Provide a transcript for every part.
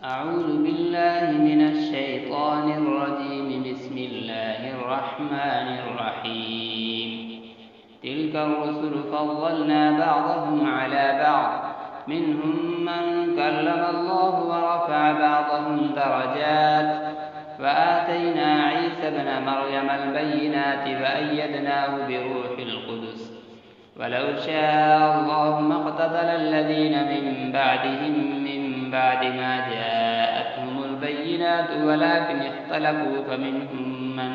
أعوذ بالله من الشيطان الرجيم. بسم الله الرحمن الرحيم. تلك الرسل فضلنا بعضهم على بعض، منهم من كلم الله ورفع بعضهم درجات، وآتينا عيسى ابن مريم البينات وأيدناه بروح القدس. ولو شاء الله ما اقتتل الذين من بعدهم من بعد ما جاءتهم البينات ولكن اختلفوا فمنهم من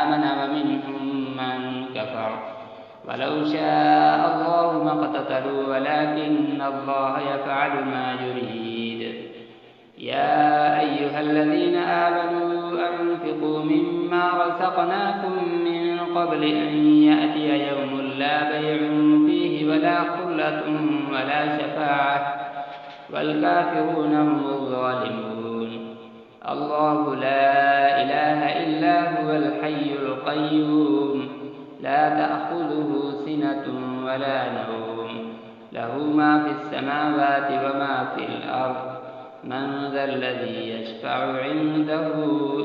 آمن ومنهم من كفر. ولو شاء الله ما اقتتلوا ولكن الله يفعل ما يريد. يا أيها الذين آمنوا أنفقوا مما رزقناكم من قبل أن يأتي يوم لا بيع فيه ولا خلة ولا شفاعة والكافرون هم الظالمون. الله لا إله إلا هو الحي القيوم، لا تأخذه سنة ولا نوم، له ما في السماوات وما في الأرض. من ذا الذي يشفع عنده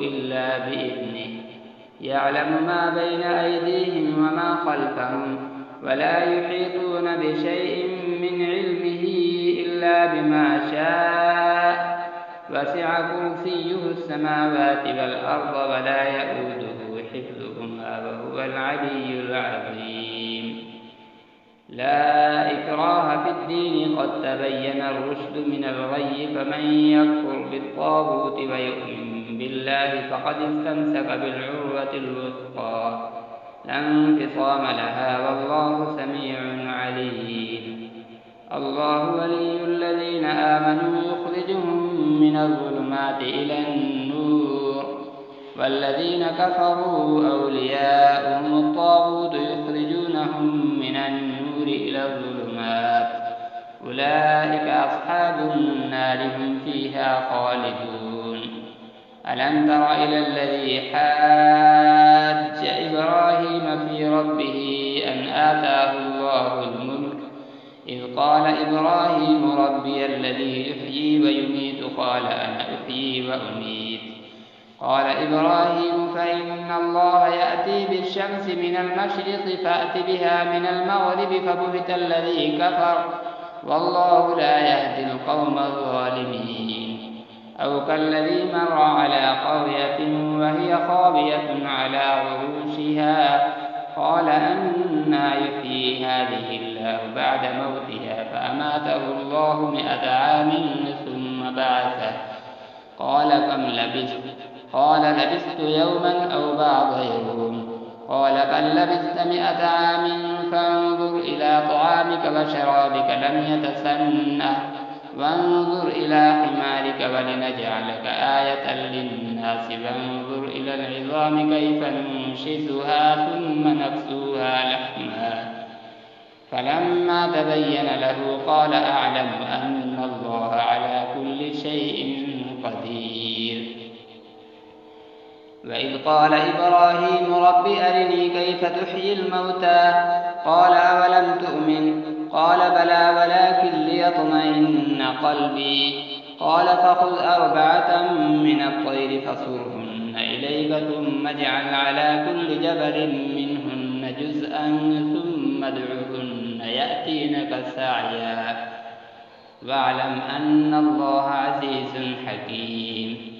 إلا بإذنه، يعلم ما بين أيديهم وما خلفهم، ولا يحيطون بشيء من علمه إلا بما شاء. وسع كرسيه السماوات والأرض ولا يئوده حفظهما وهو العلي العظيم. لا إكراه في الدين، قد تبين الرشد من الغي، فمن يكفر بالطاغوت ويؤمن بالله فقد استمسك بالعروة الوثقى، لا انفصام لها والله سميع عليم. الله ولي الذين آمنوا يخرجهم من الظلمات إلى النور، والذين كفروا أولياؤهم الطاغوت يخرجونهم من النور إلى الظلمات. أولئك أصحاب النار هم فيها خالدون. ألم تر إلى الذي حاج إبراهيم في ربه أن آتاه الله الملك، إذ قال إبراهيم ربي الذي يحيي ويميت، قال أنا أحيي وأميت. قال إبراهيم فإن الله يأتي بالشمس من المشرق فأت بها من المغرب، فبهت الذي كفر والله لا يهدي القوم الظالمين. أو كالذي مر على قرية وهي خاوية على عروشها، قال أنى يحيي هذه الله بعد موتها، فأماته الله 100 عام ثم بعثه. قال كم لبثت؟ قال لبثت يوما أو بعض يوم. قال بل لبثت 100 عام، فانظر إلى طعامك وشرابك لم يتسنه، وانظر إلى حمارك ولنجعلك آية للناس، وانظر إلى العظام كيف ننشزها ثم نكسوها لحما. فلما تبين له قال أعلم أن الله على كل شيء قدير. وإذ قال إبراهيم رب أرني كيف تحيي الموتى، قال أولم تؤمن؟ قال بلى ولكن ليطمئن قلبي. قال فخذ 4 من الطير فصرهن إليك، ثم اجعل على كل جبل منهن جزءا، ثم ادعهن يأتينك سعيا، واعلم أن الله عزيز حكيم.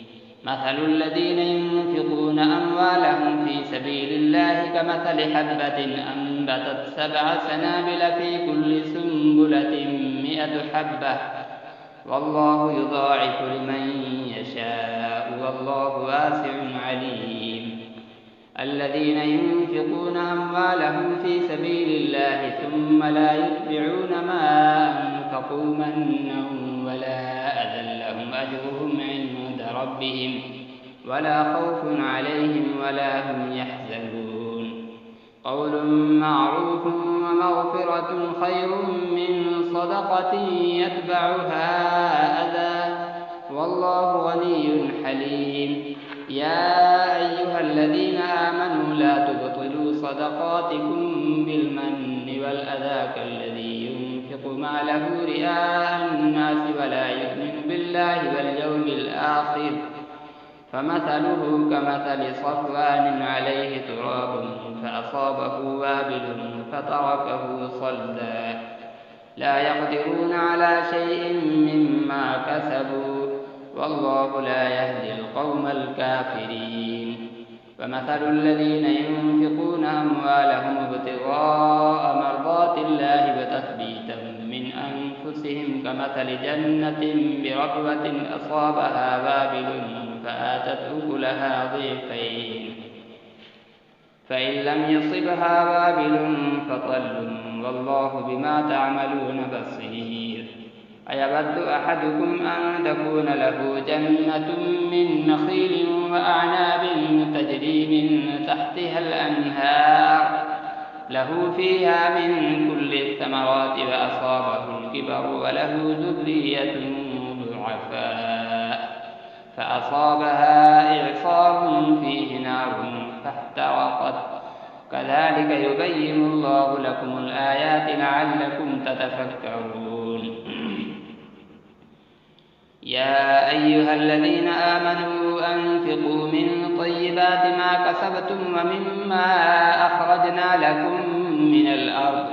مثل الذين ينفقون أموالهم في سبيل الله كمثل حبة أنبتت 7 سنابل في كل سنبلة 100 حبة، والله يضاعف لمن يشاء والله واسع عليم. الذين ينفقون أموالهم في سبيل الله ثم لا يتبعون ما أنفقوا منا ولا أذى، لهم أجرهم عند ربهم ولا خوف عليهم ولا هم يحزنون. قول معروف ومغفرة خير من صدقة يتبعها أذى، والله غني حليم. يا أيها الذين آمنوا لا تبطلوا صدقاتكم بالمن والأذى، كالذي ينفق ماله رئاء الناس الناس ولا يؤمن بالله واليوم الآخر فمثله كمثل صفوان عليه تراب فأصابه وابل فتركه صلدا لا يقدرون على شيء مما كسبوا والله لا يهدي القوم الكافرين فمثل الذين ينفقون أموالهم ابتغاء مرضات الله وتثبيتا من أنفسهم كمثل جنة بربوة أصابها وابل فآتت أكلها ضعفين فإن لم يصبها وابل فطل والله بما تعملون بصير أيود أحدكم أن تكون له جنة من نخيل وأعناب تجري من تحتها الأنهار له فيها من كل الثمرات وأصابه الكبر وله ذرية ضعفاء فأصابها إعصار فيه نار فاحترقت كذلك يبين الله لكم الآيات لعلكم تتفكرون يا أيها الذين آمنوا أنفقوا من طيبات ما كسبتم ومما أخرجنا لكم من الأرض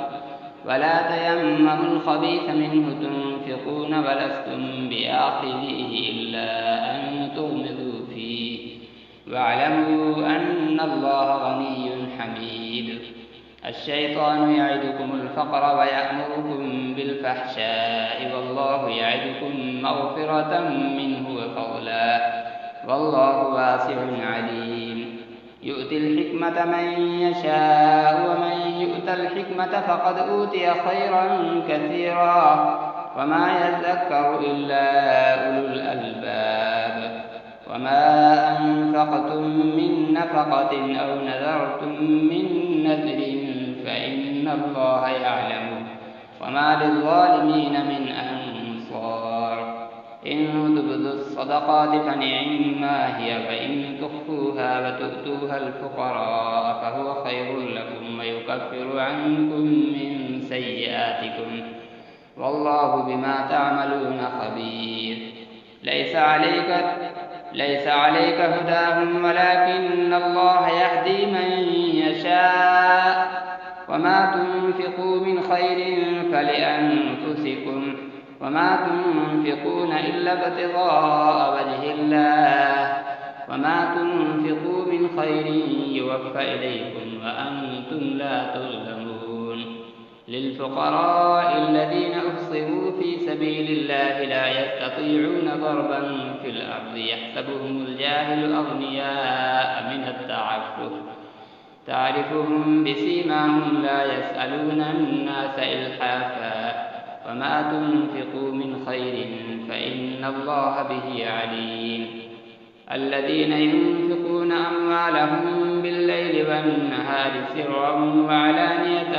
ولا تيمموا الخبيث منه تنفقون ولستم بآخذيه إلا أن تغمضوا فيه واعلموا أن الله غني حميد الشيطان يعدكم الفقر ويأمركم بالفحشاء والله يعدكم مغفرة منه وفضلا والله واسع عليم يؤتي الحكمة من يشاء ومن يؤت الحكمة فقد أوتي خيرا كثيرا وما يذكر إلا أولو الألباب وما أنفقتم من نفقة أو نذرتم من نذر فإن الله يعلم وما للظالمين من أنصار إن تبدوا الصدقات فنعما هي وإن تخفوها وتؤتوها الفقراء فهو خير لكم ويكفر عنكم من سيئاتكم والله بما تعملون خبير ليس عليك هداهم ولكن الله يهدي من يشاء وما تنفقوا من خير فلأنفسكم وما تنفقون إلا ابتغاء وجه الله وما تنفقوا من خير يوفى إليكم وأنتم لا تظلمون للفقراء الذين أحصروا في سبيل الله لا يستطيعون ضربا في الأرض يحسبهم الجاهل أغنياء من التعفف تعرفهم بسيماهم لا يسألون الناس إلحافا وما تنفقوا من خير فإن الله به عليم الذين ينفقون أموالهم بالليل والنهار سرا وعلانية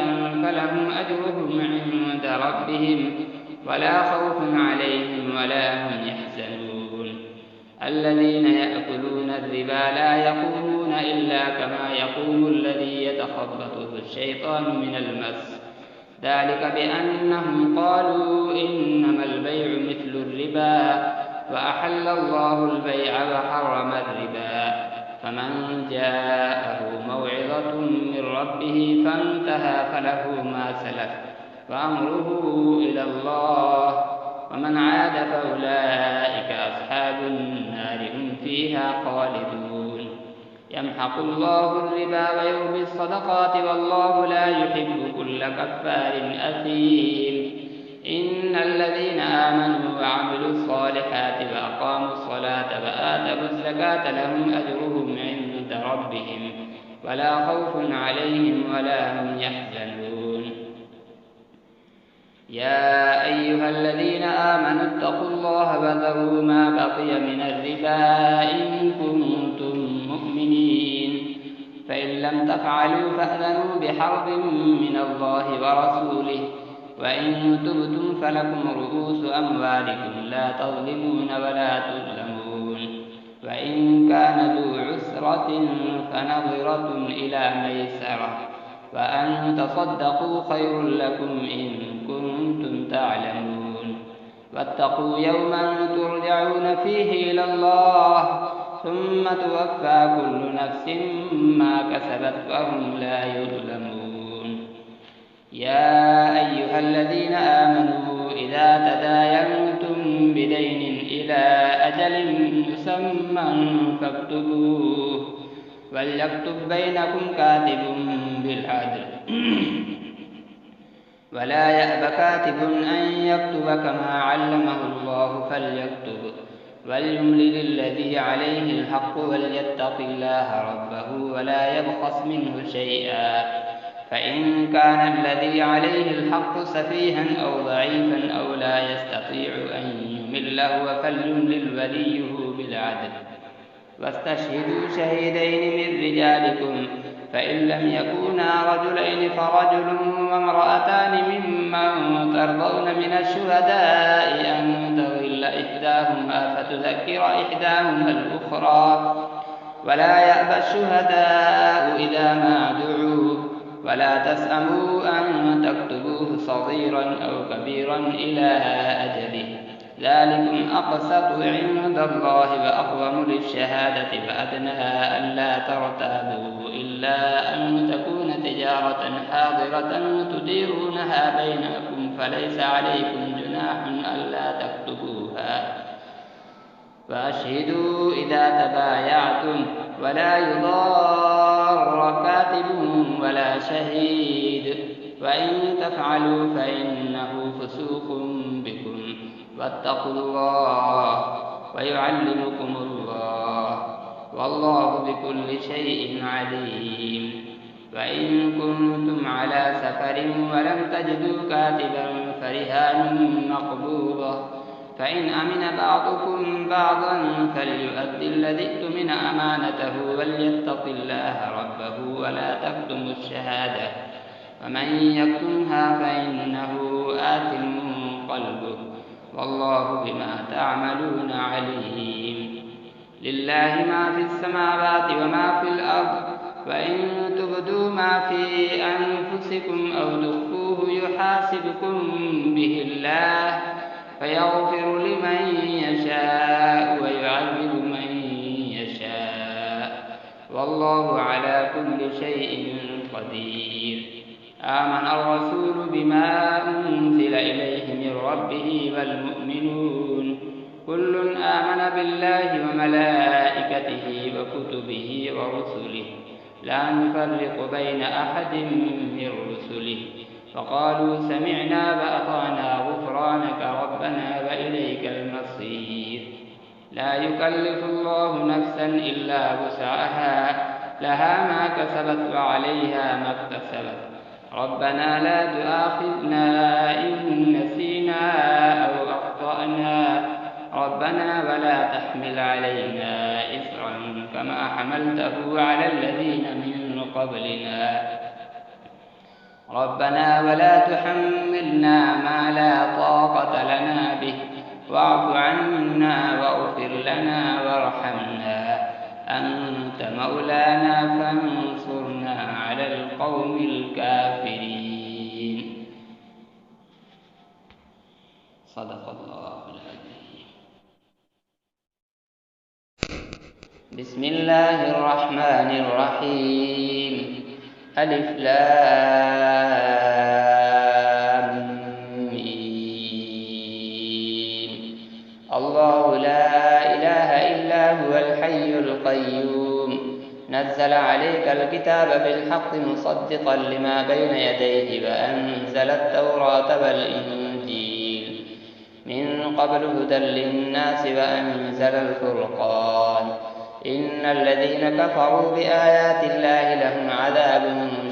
فلهم أجرهم عند ربهم ولا خوف عليهم ولا هم يحزنون الذين يأكلون الربا لا يقومون إلا كما يقوم الذي يتخبطه الشيطان من المس ذلك بأنهم قالوا إنما البيع مثل الربا وأحل الله البيع وحرم الربا فمن جاءه موعظة من ربه فانتهى فله ما سلف فأمره إلى الله ومن عاد فأولئك أصحاب النار هم فيها خالدون يمحق الله الربا ويربي الصدقات والله لا يحب كل كفار أثيم إن الذين آمنوا وعملوا الصالحات وأقاموا الصلاة وآتوا الزكاة لهم أجرهم عند ربهم ولا خوف عليهم ولا هم يحزنون يا أيها الذين آمنوا اتقوا الله وذروا ما بقي من الربا إن كنتم مؤمنين فإن لم تفعلوا فأذنوا بحرب من الله ورسوله وإن تبتم فلكم رؤوس أموالكم لا تظلمون ولا تظلمون وإن كان ذو عسرة فنظرة إلى ميسرة وأن تصدقوا خير لكم إن كنتم تعلمون واتقوا يوما ترجعون فيه إلى الله ثم توفى كل نفس ما كسبت وهم لا يظلمون. يا أيها الذين آمنوا إذا تداينتم بدين إلى أجل مسمى فاكتبوه وليكتب بينكم كاتب بالعدل ولا يأب كاتب أن يكتب كما علمه الله فليكتب وليملل الذي عليه الحق وليتق الله ربه ولا يبخس منه شيئا فإن كان الذي عليه الحق سفيها أو ضعيفا أو لا يستطيع أن يمل هو فليملل وليه بالعدل واستشهدوا شهيدين من رجالكم فإن لم يكونا رجلين فرجل وامرأتان ممن ترضون من الشهداء أن تضل إحداهما فتذكر إحداهما الأخرى ولا يأبى الشهداء إذا ما دعوا ولا تسأموا أن تكتبوه صغيرا أو كبيرا إلى أجله ذلكم أقسط عند الله وأقوم للشهادة فأدنى ألا ترتابوا إلا أن تكون تجارة حاضرة تديرونها بينكم فليس عليكم جناح ألا تكتبوها وأشهدوا إذا تبايعتم ولا يضار كاتب ولا شهيد وإن تفعلوا فإنه فسوق بكم واتقوا الله ويعلمكم الله والله بكل شيء عليم. وإن كنتم على سفر ولم تجدوا كاتبا فرهان مقبوضة فإن أمن بعضكم بعضا فليؤدي الذي اؤتمن أمانته وليتق الله ربه ولا تكتموا الشهادة ومن يكتمها فإنه آثم قلبه والله بما تعملون عليم. لله ما في السماوات وما في الأرض وإن تبدوا ما في أنفسكم أو تخفوه يحاسبكم به الله فيغفر لمن يشاء ويعذب من يشاء والله على كل شيء قدير. آمن الرسول بما أنزل إليه من ربه والمؤمنون كل آمن بالله وملائكته وكتبه ورسله لا نفرق بين أحد من رسله فقالوا سمعنا وأطعنا غفرانك ربنا وإليك المصير. لا يكلف الله نفسا إلا وسعها لها ما كسبت وعليها ما اكتسبت ربنا لا تؤاخذنا إن نسينا أو أخطأنا ربنا ولا تحمل علينا إصرا كما حملته على الذين من قبلنا ربنا ولا تحملنا ما لا طاقة لنا به واعف عنا واغفر لنا وارحمنا أنت مولانا فانصرنا على القوم الكافرين. صدق الله العظيم. بسم الله الرحمن الرحيم. ألف لام ميم. الله لا إله إلا هو الحي القيوم نزل عليك الكتاب بالحق مصدقا لما بين يديه وأنزل التوراة والإنجيل من قبل هدى للناس وأنزل الفرقان إن الذين كفروا بآيات الله لهم عذاب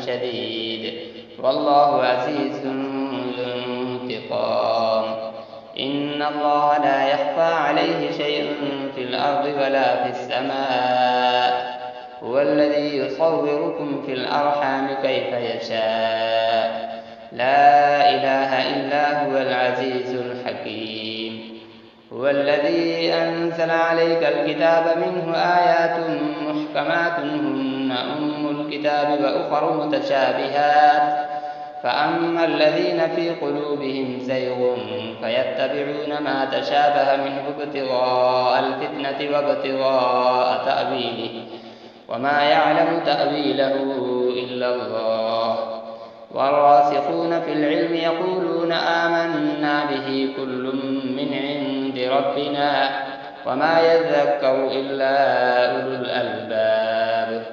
شديد والله عزيز ذو انتقام. إن الله لا يخفى عليه شيء في الأرض ولا في السماء هو الذي يصوركم في الأرحام كيف يشاء لا إله إلا هو العزيز الحكيم. هو الذي أنزل عليك الكتاب منه آيات محكمات هن أم الكتاب وأخر متشابهات فأما الذين في قلوبهم زيغ فيتبعون ما تشابه منه ابتغاء الفتنة وابتغاء تأويله وما يعلم تأويله إلا الله والراسخون في العلم يقولون آمنا به كل من عند ربنا وما يذكر إلا أولو الألباب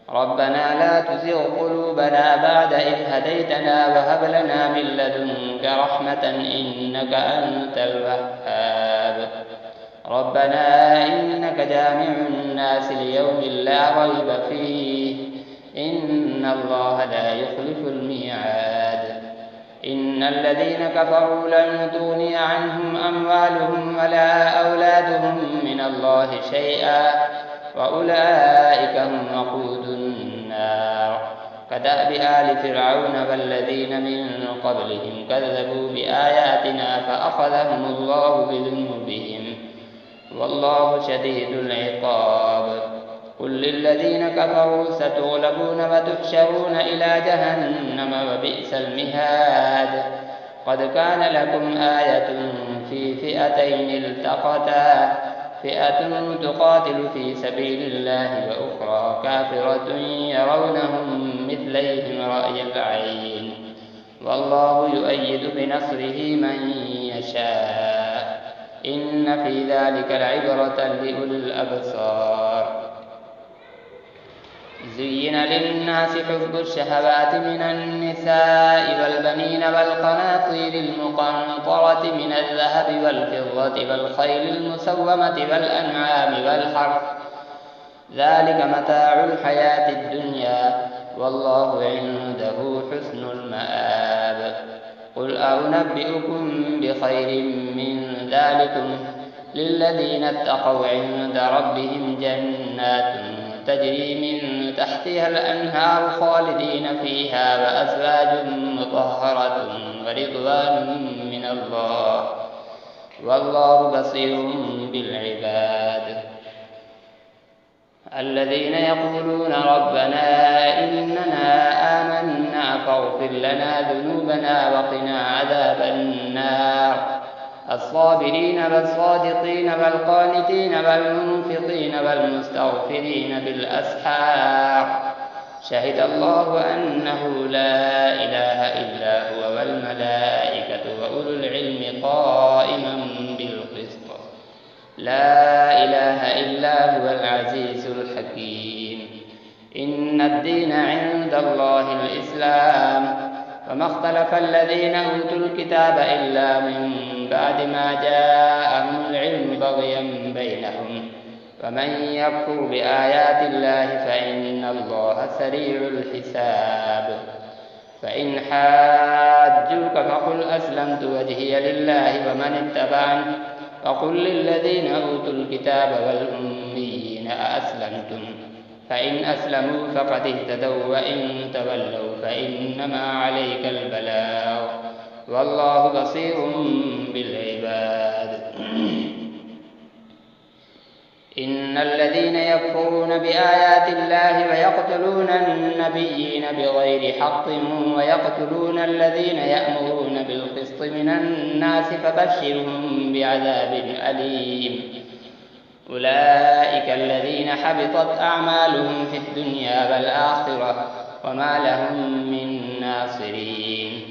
ربنا لا تزغ قلوبنا بعد إذ هديتنا وهب لنا من لدنك رحمة إنك أنت الوهاب ربنا إنك جامع الناس ليوم لا ريب فيه إن الله لا يخلف الميعاد إن الذين كفروا لن تغني عنهم أموالهم ولا أولادهم من الله شيئا وأولئك هم وقود النار كدأب آل فرعون والذين من قبلهم كذبوا بآياتنا فأخذهم الله بذنوبهم والله شديد العقاب قل للذين كفروا ستغلبون وتحشرون إلى جهنم وبئس المهاد قد كان لكم آية في فئتين التقتا فئة تقاتل في سبيل الله وأخرى كافرة يرونهم مثليهم رأي العين والله يؤيد بنصره من يشاء إن في ذلك لعبرة لأولي الأبصار زين للناس حب الشهوات من النساء والبنين والقناطير المقنطرة من الذهب والفضة والخيل المسومة والأنعام والحرث ذلك متاع الحياة الدنيا والله عنده حسن المآب قل أنبئكم بخير من ذلكم للذين اتقوا عند ربهم جنات تجري من تحتها الأنهار خالدين فيها وأزواج مطهرة ورضوان من الله والله بصير بالعباد الذين يقولون ربنا إننا آمنا فاغفر لنا ذنوبنا وقنا عذاب النار الصابرين والصادقين والقانتين والمنفقين والمستغفرين بالأسحار شهد الله أنه لا إله إلا هو والملائكة وأولو العلم قائما بالقسط لا إله إلا هو العزيز الحكيم إن الدين عند الله الإسلام وما اختلف الذين أوتوا الكتاب إلا من بعد ما جاءهم العلم بغيا بينهم ومن يكفر بآيات الله فإن الله سريع الحساب فإن حاجوك فقل أسلمت وجهي لله ومن اتبعني فقل للذين أوتوا الكتاب والأميين أأسلمتم فإن أسلموا فقد اهتدوا وإن تولوا فإنما عليك البلاغ والله بصير بالعباد إن الذين يكفرون بآيات الله ويقتلون النبيين بغير حق ويقتلون الذين يأمرون بالقسط من الناس فبشرهم بعذاب أليم أولئك الذين حبطت أعمالهم في الدنيا والآخرة وما لهم من ناصرين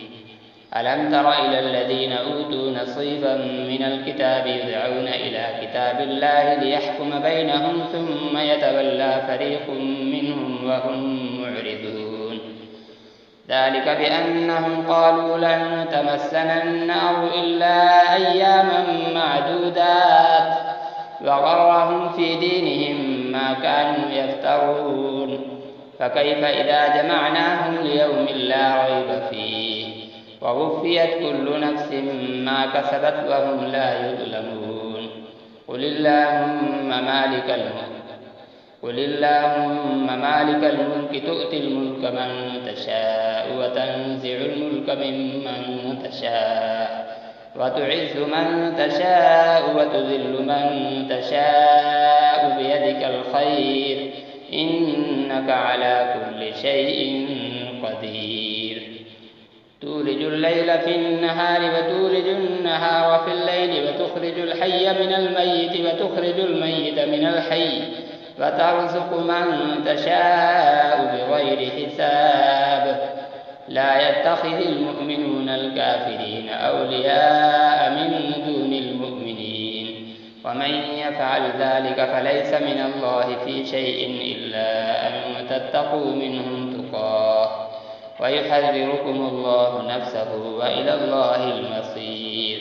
ألم تر إلى الذين أوتوا نصيبا من الكتاب يدعون إلى كتاب الله ليحكم بينهم ثم يتولى فريق منهم وهم معرضون ذلك بأنهم قالوا لن تمسنا النار إلا أياما معدودات وغرهم في دينهم ما كانوا يفترون فكيف إذا جمعناهم ليوم لا ريب فيه ووفيت كل نفس ما كسبت وهم لا يظلمون قل اللهم مالك الملك تؤتي الملك من تشاء وتنزع الملك ممن تشاء وتعز من تشاء وتذل من تشاء بيدك الخير إنك على كل شيء قدير تولج الليل في النهار وتولج النهار في الليل وتخرج الحي من الميت وتخرج الميت من الحي وترزق من تشاء بغير حساب. لا يتخذ المؤمنون الكافرين أولياء من دون المؤمنين ومن يفعل ذلك فليس من الله في شيء إلا أن تتقوا منهم تقاه ويحذركم الله نفسه وإلى الله المصير.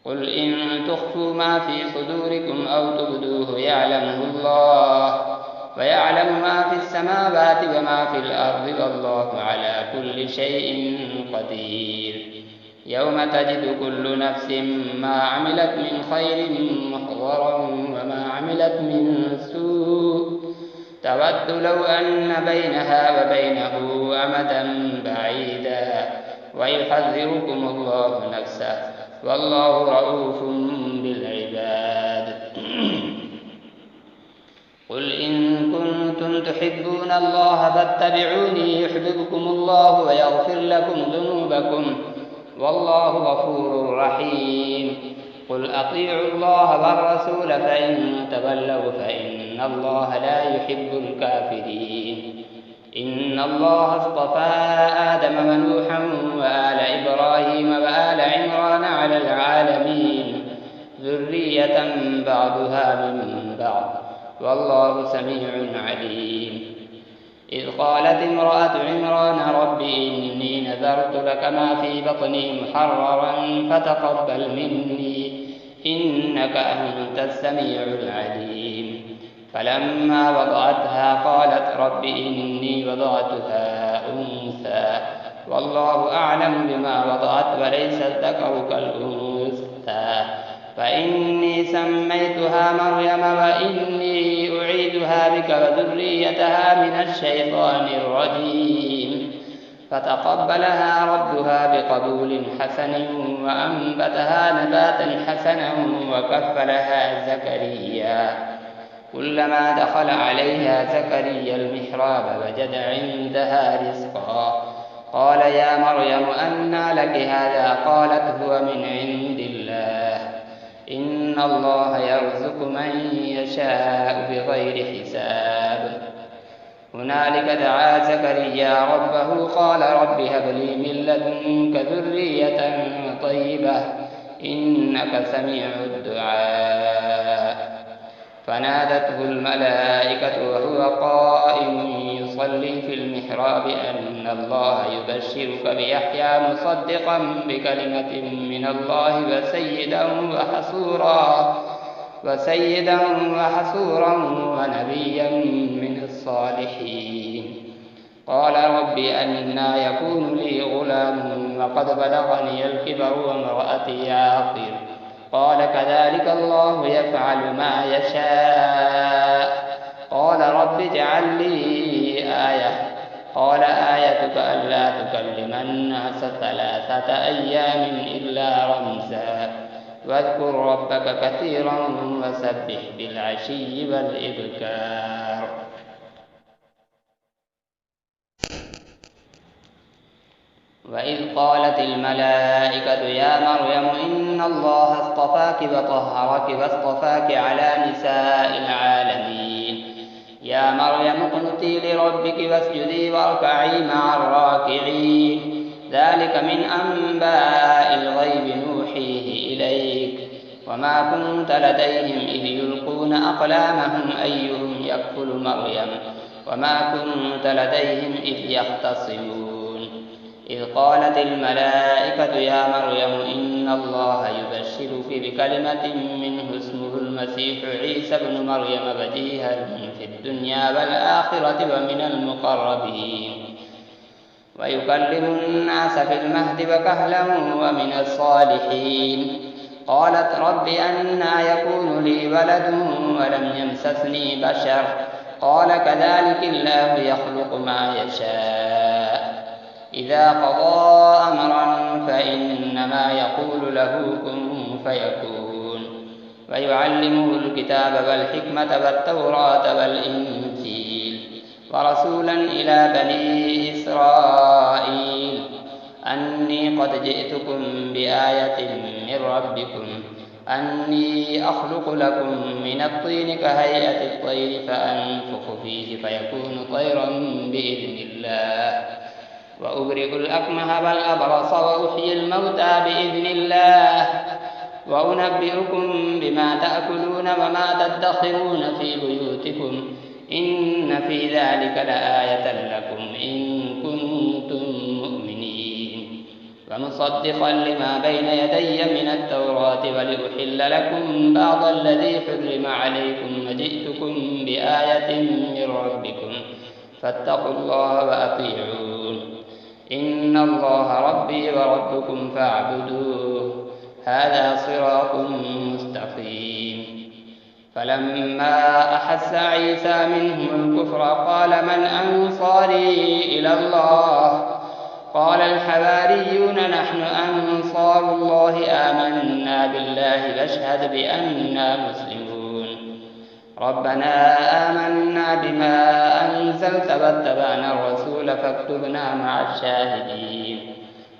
قل إن تخفوا ما في صدوركم أو تبدوه يعلمه الله ويعلم ما في السماوات وما في الأرض والله على كل شيء قدير. يوم تجد كل نفس ما عملت من خير محضرا وما عملت من سوء تود لو أن بينها وبينه أمدا بعيدا ويحذركم الله نفسه والله رؤوف بالعباد. قل إن كنتم تحبون الله فاتبعوني يحببكم الله ويغفر لكم ذنوبكم والله غفور رحيم. قل أطيعوا الله والرسول فإن تولوا فإن الله لا يحب الكافرين. إن الله اصطفى آدم ونوحا وآل إبراهيم وآل عمران على العالمين ذرية بعضها من بعض والله سميع عليم. إذ قالت امرأة عمران رب إني نذرت لك ما في بطني محررا فتقبل مني إنك أنت السميع العليم. فلما وضعتها قالت رب إني وضعتها أنثى والله أعلم بما وضعت وليس الذكر كالأنثى فإني سميتها مريم وإني أعيدها بك وذريتها من الشيطان الرجيم. فتقبلها ربها بقبول حسن وأنبتها نباتا حسنا وكفلها زكريا. كلما دخل عليها زكريا المحراب وجد عندها رزقا قال يا مريم أنى لك هذا قالت هو من عند الله إن الله يرزق من يشاء بغير حساب. هنالك دعا زكريا ربه قال رب هب لي من لدنك ذرية طيبة إنك سميع الدعاء. فنادته الملائكة وهو قائم يصلي في المحراب أن الله يبشرك بيحيى مصدقا بكلمة من الله وسيدا وحصورا ونبيا من الصالحين. قال رب أنى يكون لي غلام وقد بلغني الكبر وامرأتي عاقر قال كذلك الله يفعل ما يشاء. قال رب اجعل لي آية قال آيتك ألا تكلم الناس 3 أيام إلا رمزا واذكر ربك كثيرا وسبح بالعشي والإبكار. وإذ قالت الملائكة يا مريم إن الله اصطفاك وطهرك واصطفاك على نساء العالمين. يا مريم اقنتي لربك واسجدي واركعي مع الراكعين. ذلك من أنباء الغيب نوحيه إليك وما كنت لديهم إذ يلقون أقلامهم أيهم يكفل مريم وما كنت لديهم إذ يختصمون. إذ قالت الملائكة يا مريم إن الله يبشرك بكلمة منه اسمه المسيح عيسى ابن مريم وجيها في الدنيا والآخرة ومن المقربين ويكلم الناس في المهد وكهلا ومن الصالحين. قالت رب أنى يكون لي ولد ولم يمسسني بشر قال كذلك الله يخلق ما يشاء إذا قضى أمرا فإنما يقول له كن فيكون. ويعلمه الكتاب والحكمة والتوراة والإنجيل ورسولا إلى بني إسرائيل أني قد جئتكم بآية من ربكم أني أخلق لكم من الطين كهيئة الطير فأنفخ فيه فيكون طيرا بإذن الله وأبرئ الأكمه والأبرص وأحيي الموتى بإذن الله وأنبئكم بما تأكلون وما تدخرون في بيوتكم إن في ذلك لآية لكم إن كنتم مؤمنين ومصدقا لما بين يدي من التوراة ولأحل لكم بعض الذي حرم عليكم وجئتكم بآية من ربكم فاتقوا الله وأطيعون إن الله ربي وربكم فاعبدوه هذا صراط مستقيم فلما أحس عيسى منهم الكفر قال من أنصاري إلى الله قال الحواريون نحن أنصار الله آمنا بالله واشهد بأننا مسلمون ربنا آمنا بما أنزلت واتبعنا الرسول فاكتبنا مع الشاهدين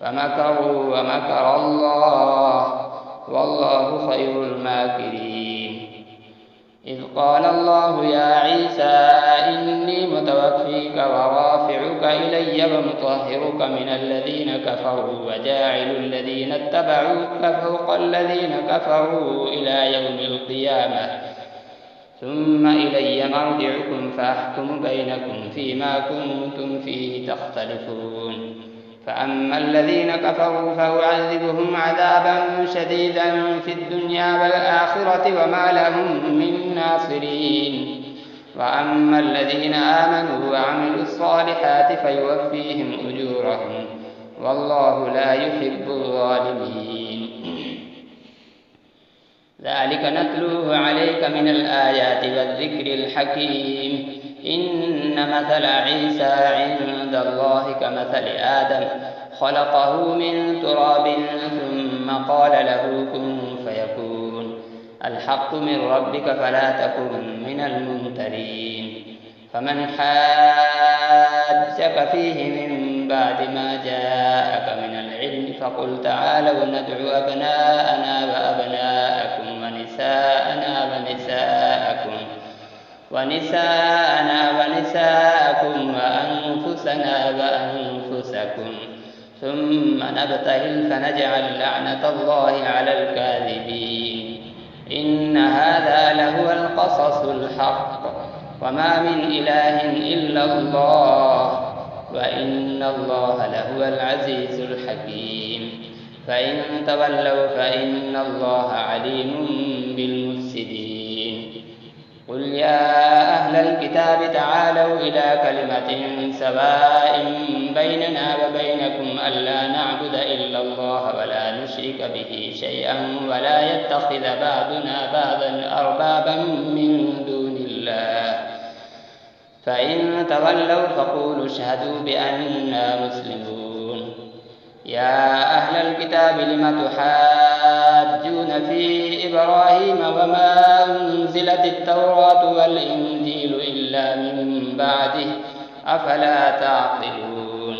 فمكروا ومكر الله والله خير الماكرين إذ قال الله يا عيسى إني متوفيك ورافعك إلي ومطهرك من الذين كفروا وجاعل الذين اتبعوك فوق الذين كفروا إلى يوم القيامة ثم إلي مرجعكم فأحكم بينكم فيما كنتم فيه تختلفون فأما الذين كفروا فأعذبهم عذابا شديدا في الدنيا والآخرة وما لهم من ناصرين وأما الذين آمنوا وعملوا الصالحات فيوفيهم أجورهم والله لا يحب الظالمين ذلك نتلوه عليك من الآيات والذكر الحكيم إن مثل عيسى عند الله كمثل آدم خلقه من تراب ثم قال له كن فيكون الحق من ربك فلا تكن من الممترين فمن حاجك فيه من بعد ما جاءك من العلم فقل تعالوا ندعو أبناءنا وأبناءكم ونساءنا ونساءكم وأنفسنا وأنفسكم ثم نبتهل فنجعل لعنة الله على الكاذبين إن هذا لهو القصص الحق وما من إله إلا الله وإن الله لهو العزيز الحكيم فإن تولوا فإن الله عليم بالمفسدين قل يا أهل الكتاب تعالوا إلى كلمة سواء بيننا وبينكم ألا نعبد إلا الله ولا نشرك به شيئا ولا يتخذ بعضنا بعضا أربابا من دون الله فإن تولوا فقولوا اشهدوا بأننا مسلمون يا أهل الكتاب لم تحاجون في إبراهيم وما أنزلت التوراة والإنجيل إلا من بعده أفلا تعقلون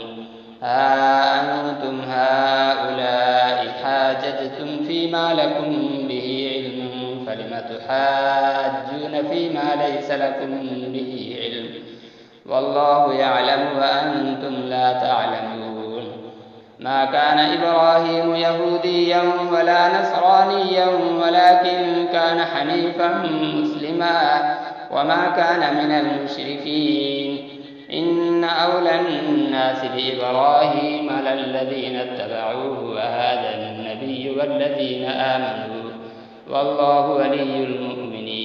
ها أنتم هؤلاء حاججتم فيما لكم به علم فلم تحاجون فيما ليس لكم به علم والله يعلم وأنتم لا تعلمون ما كان إبراهيم يهوديا ولا نصرانيا ولكن كان حنيفا مسلما وما كان من المشركين إن أولى الناس بإبراهيم للذين اتبعوه وهذا النبي والذين آمنوا والله ولي المؤمنين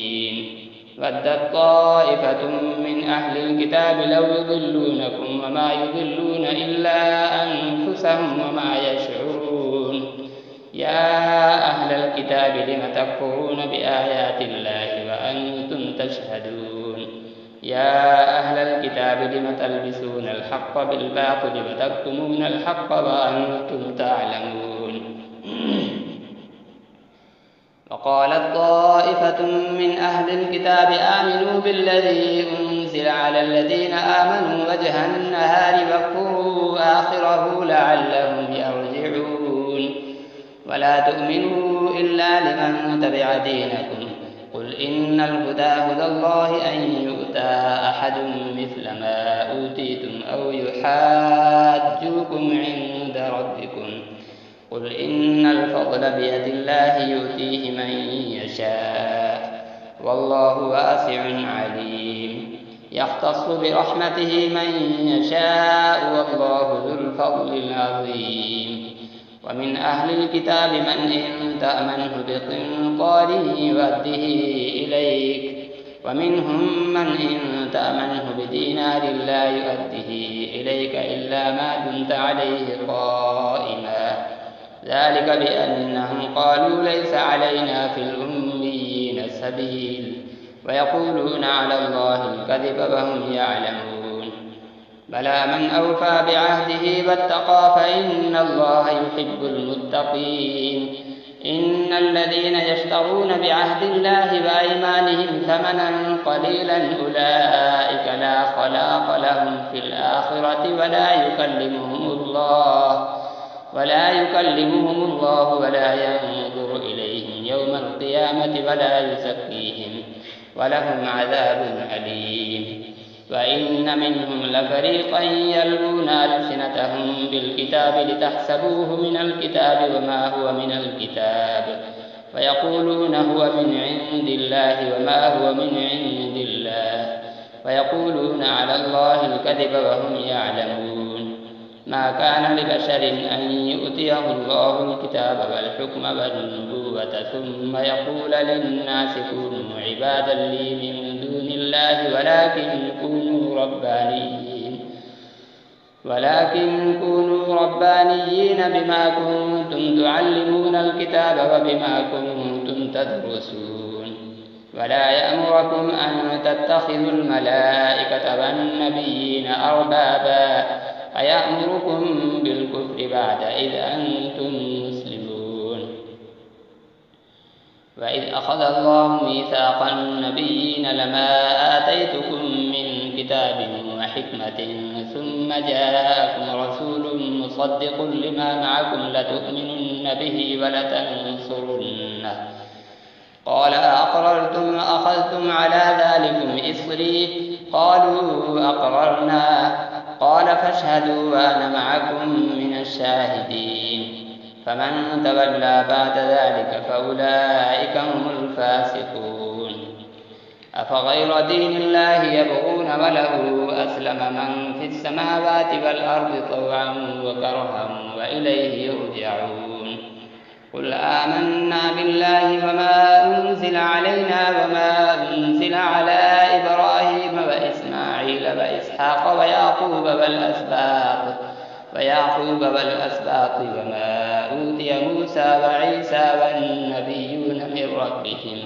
ودت طائفة من أهل الكتاب لو يضلونكم وما يضلون إلا أنفسهم وما يشعرون يا أهل الكتاب لم تكفرون بآيات الله وأنتم تشهدون يا أهل الكتاب لم تلبسون الحق بالباطل وتكتمون الحق وأنتم تعلمون وقالت طائفة من أهل الكتاب آمنوا بالذي أنزل أنزل على الذين آمنوا وجه النهار واكفروا آخره لعلهم يرجعون ولا تؤمنوا إلا لمن تبع دينكم قل إن الهدى هدى الله أن يؤتى أحد مثل ما أوتيتم أو يحاجوكم عند ربكم قل إن الفضل بيد الله يؤتيه من يشاء والله واسع عليم يختص برحمته من يشاء والله ذو الفضل العظيم ومن أهل الكتاب من إن تأمنه بقنطار يؤده إليك ومنهم من إن تأمنه بدينار لا يؤده إليك إلا ما دمت عليه قائما ذلك بأنهم قالوا ليس علينا في الأميين سبيل ويقولون على الله الكذب وهم يعلمون بلى من أوفى بعهده واتقى فإن الله يحب المتقين إن الذين يشترون بعهد الله وأيمانهم ثمنا قليلا أولئك لا خلاق لهم في الآخرة ولا يكلمهم الله ولا ينظر إليهم يوم القيامة ولا يزكيهم ولهم عذاب أليم وإن منهم لفريقا يلوون ألسنتهم بالكتاب لتحسبوه من الكتاب وما هو من الكتاب فيقولون هو من عند الله وما هو من عند الله ويقولون على الله الكذب وهم يعلمون ما كان لبشر أن يؤتيه الله الكتاب والحكم والنبوة ثم يقول للناس كونوا عبادا لي من دون الله ولكن كونوا ربانيين بما كنتم تعلمون الكتاب وبما كنتم تدرسون ولا يأمركم أن تتخذوا الملائكة والنبيين أربابا أيأمركم بالكفر بعد إذ أنتم مسلمون وإذ أخذ الله ميثاق النبيين لما آتيتكم من كتاب وحكمة ثم جاءكم رسول مصدق لما معكم لتؤمنن به ولتنصرنه قال أقررتم وأخذتم على ذلكم إصري قالوا أقررنا قال فاشهدوا وأنا معكم من الشاهدين فمن تولى بعد ذلك فأولئك هم الفاسقون أفغير دين الله يبغون وله أسلم من في السماوات والأرض طوعا وكرها وإليه يرجعون قل آمنا بالله وما أنزل علينا وما أنزل على إبراهيم وإسماعيل وإسحاق ويعقوب والأسباط وما أوتي موسى وعيسى والنبيون من ربهم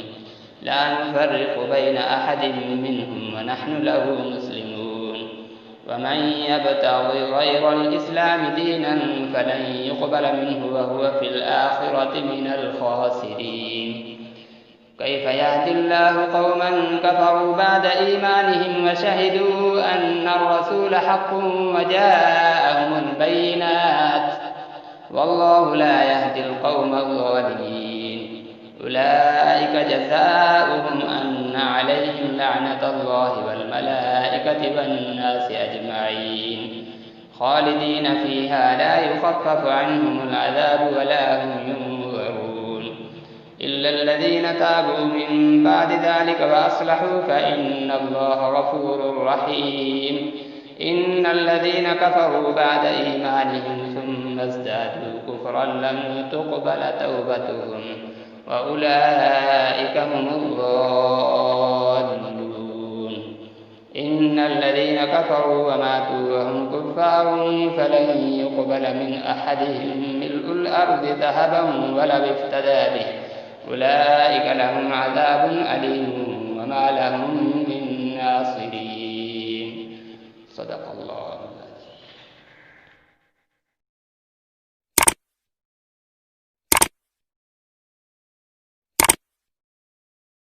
لا نفرق بين أحد منهم ونحن له مسلمون ومن يبتغ غير الإسلام دينا فلن يقبل منه وهو في الآخرة من الخاسرين كيف يهدي الله قوما كفروا بعد إيمانهم وشهدوا أن الرسول حق وجاءهم البينات والله لا يهدي القوم الظالمين أولئك جزاؤهم أن عليهم لعنة الله والملائكة والناس أجمعين خالدين فيها لا يخفف عنهم العذاب ولا هم ينظرون إلا الذين تابوا من بعد ذلك وأصلحوا فإن الله غفور رحيم إن الذين كفروا بعد إيمانهم ثم ازدادوا كفرا لن تقبل توبتهم وأولئك هم الضالون إن الذين كفروا وماتوا وهم كفار فلن يقبل من أحدهم ملء الأرض ذهبا ولو افتدى به أولئك لهم عذاب أليم وما لهم